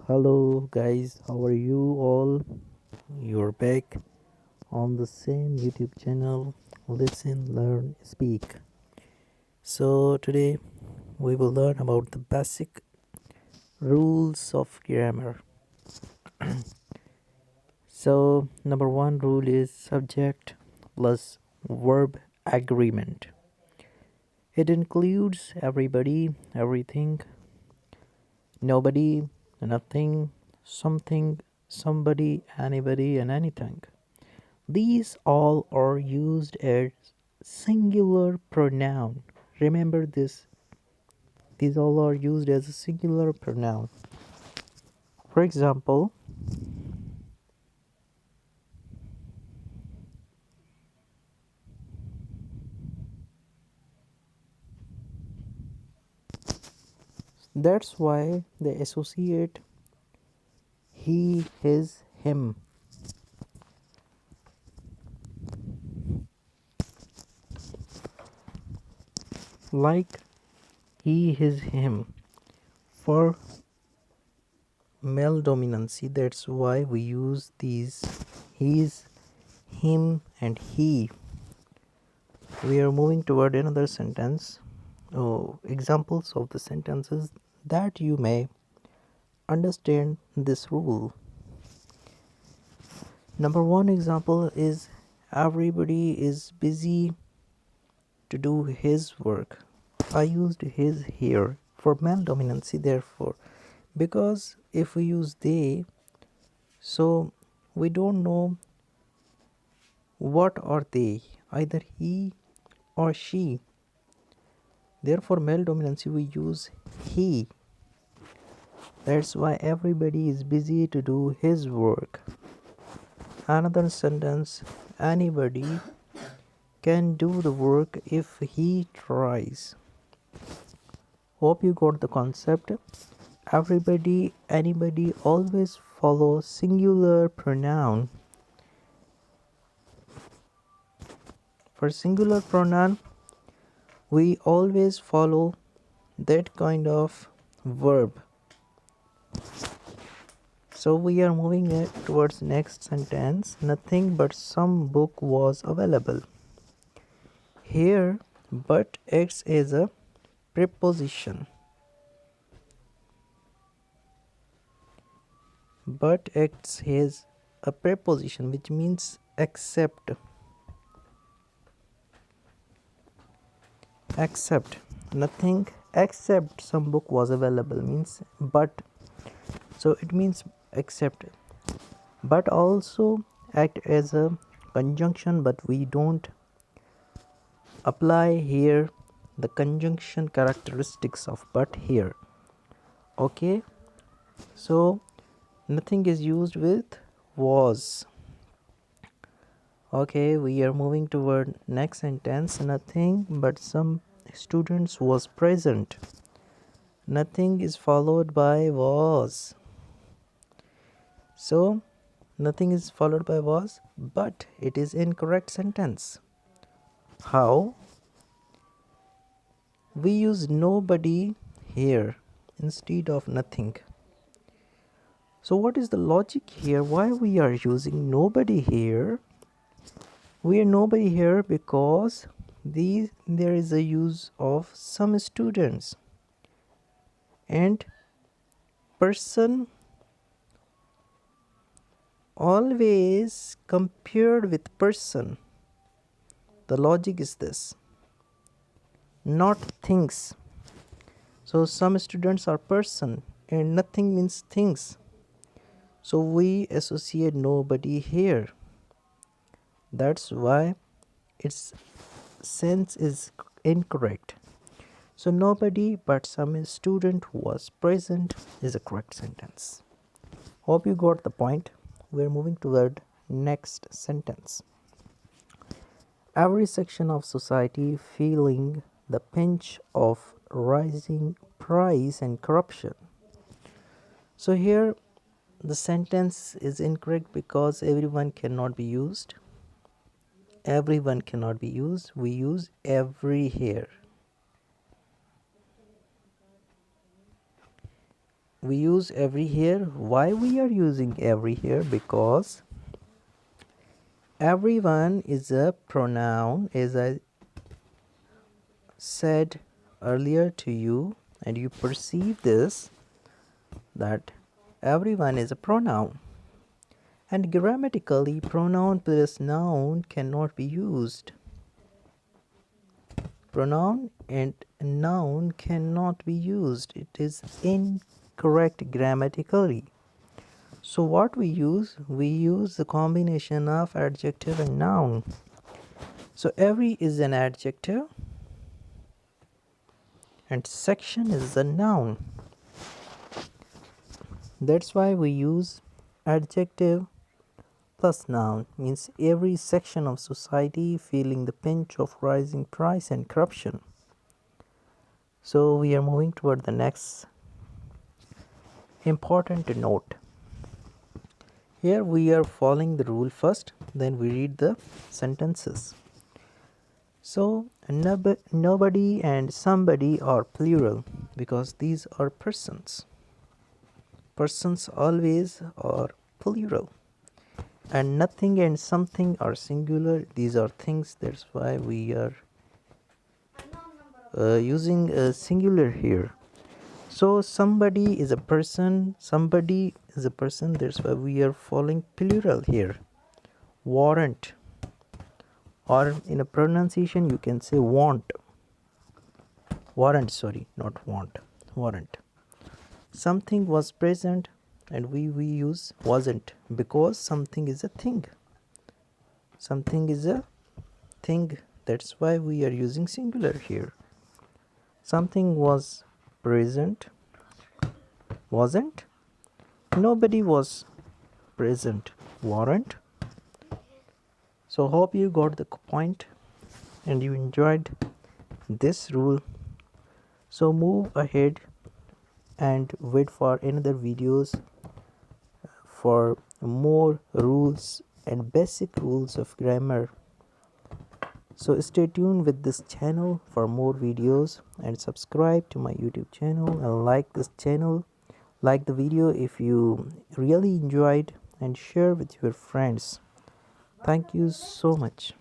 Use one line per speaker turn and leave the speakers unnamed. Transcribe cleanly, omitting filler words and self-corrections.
Hello guys, how are you all? You're back on the same YouTube channel, Listen, Learn, Speak. So today we will learn about the basic rules of grammar. So number one rule is subject plus verb agreement. It includes everybody, everything, nobody, nothing, something, somebody, anybody, and anything. These all are used as singular pronoun. Remember this. These all are used as a singular pronoun. For example, that's why they associate he, his, him. Like he, his, him. For male dominancy, that's why we use these his, him, and he. We are moving toward another sentence. Examples of the sentences that you may understand this rule. Number one example is everybody is busy to do his work. I used his here for male dominancy, therefore, because if we use they, so we don't know what are they, either he or she. Therefore, male dominancy we use he. That's why everybody is busy to do his work. Another sentence, anybody can do the work if he tries. Hope you got the concept. Everybody, anybody always follow singular pronoun. For singular pronoun, we always follow that kind of verb. So we are moving towards next sentence. Nothing but some book was available. Here, but acts as a preposition. But acts as a preposition, which means except. Except. Nothing except some book was available means but. So it means except. But also act as a conjunction, but we don't apply here the conjunction characteristics of but here. Okay, so nothing is used with was. Okay, we are moving toward next sentence. Nothing but some students was present. Nothing is followed by was. So nothing is followed by was, but it is incorrect sentence. How? We use nobody here instead of nothing. So what is the logic here? Why we are using nobody here? We are nobody here because there is a use of some students, and person always compared with person. The logic is this, not things. So some students are person and nothing means things. So we associate nobody here. That's why its sense is incorrect. So nobody but some student was present is a correct sentence. Hope you got the point. We're moving toward next sentence. Every section of society feeling the pinch of rising price and corruption. So here the sentence is incorrect because everyone cannot be used. Everyone cannot be used. We use every here. we use every here. Why we are using every here? Because everyone is a pronoun, as I said earlier to you, and you perceive this, that everyone is a pronoun, and grammatically pronoun plus noun cannot be used. Pronoun and noun cannot be used. It is incorrect grammatically. So what we use? We use the combination of adjective and noun. So every is an adjective and section is a noun. That's why we use adjective plus noun, means every section of society feeling the pinch of rising price and corruption. So we are moving toward the next important note. Here we are following the rule first, then we read the sentences. So nobody and somebody are plural because these are persons. Persons always are plural. And nothing and something are singular. These are things. That's why we are using a singular here. So somebody is a person. Somebody is a person. That's why we are following plural here. Warrant, or in a pronunciation you can say want. Warrant, sorry, not want. Warrant. Something was present, and we use wasn't because something is a thing. Something is a thing. That's why we are using singular here. Something was present, wasn't. Nobody was present, weren't. So hope you got the point and you enjoyed this rule. So move ahead and wait for another videos for more rules and basic rules of grammar. So stay tuned with this channel for more videos and subscribe to my YouTube channel and like this channel. Like the video if you really enjoyed and share with your friends. Thank you so much.